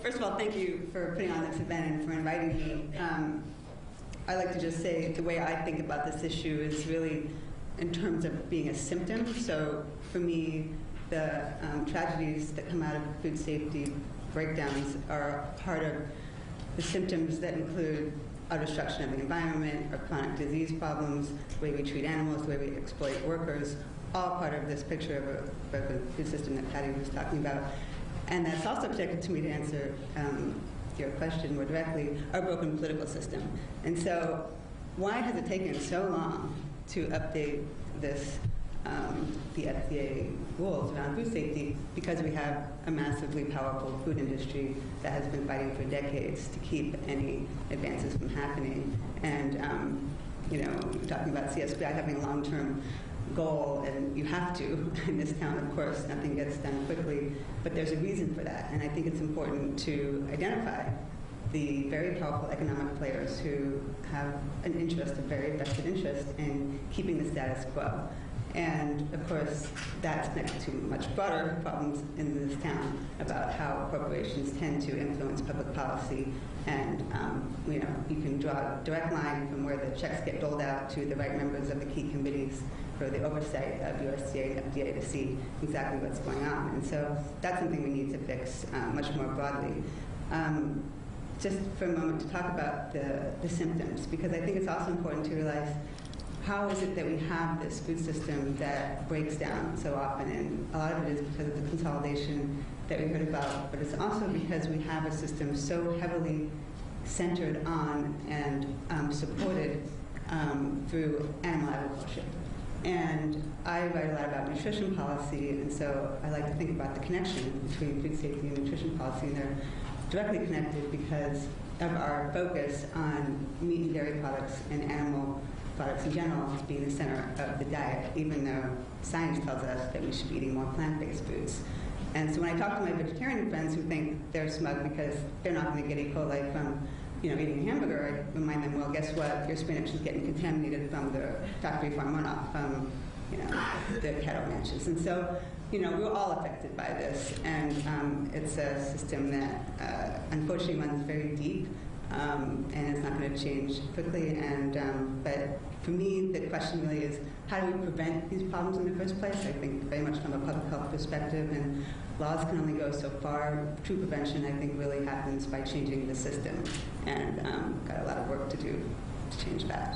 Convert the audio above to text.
first of all, thank you for putting on this event and for inviting me. I like to just say the way I think about this issue is really in terms of being a symptom. So for me, the tragedies that come out of food safety breakdowns are part of the symptoms that include our destruction of the environment, our chronic disease problems, the way we treat animals, the way we exploit workers, all part of this picture of a food system that Patty was talking about. And that's also connected to me to answer your question more directly, our broken political system. And so why has it taken so long to update this, the FDA rules around food safety? Because we have a massively powerful food industry that has been fighting for decades to keep any advances from happening. And, talking about CSPI having a long-term goal, and you have to in this town, of course, nothing gets done quickly, but there's a reason for that. And I think it's important to identify the very powerful economic players who have an interest, a very vested interest in keeping the status quo. And of course, that's connected to much broader problems in this town about how corporations tend to influence public policy. And you can draw a direct line from where the checks get doled out to the right members of the key committees for the oversight of USDA and FDA to see exactly what's going on. And so that's something we need to fix much more broadly. Just for a moment to talk about the symptoms, because I think it's also important to realize how is it that we have this food system that breaks down so often? And a lot of it is because of the consolidation that we heard about, but it's also because we have a system so heavily centered on and supported through animal agriculture. And I write a lot about nutrition policy, and so I like to think about the connection between food safety and nutrition policy, and they're directly connected because of our focus on meat and dairy products and animal products in general as being the center of the diet, even though science tells us that we should be eating more plant-based foods. And so when I talk to my vegetarian friends who think they're smug because they're not going to get E. coli from eating a hamburger, I remind them, well, guess what? Your spinach is getting contaminated from the factory farm runoff, from the cattle ranches. And so, we're all affected by this, and it's a system that unfortunately runs very deep, and it's not going to change quickly. And but for me, the question really is, how do we prevent these problems in the first place? I think very much from a public health perspective, and laws can only go so far. True prevention, I think, really happens by changing the system, and got a lot of work to do to change that.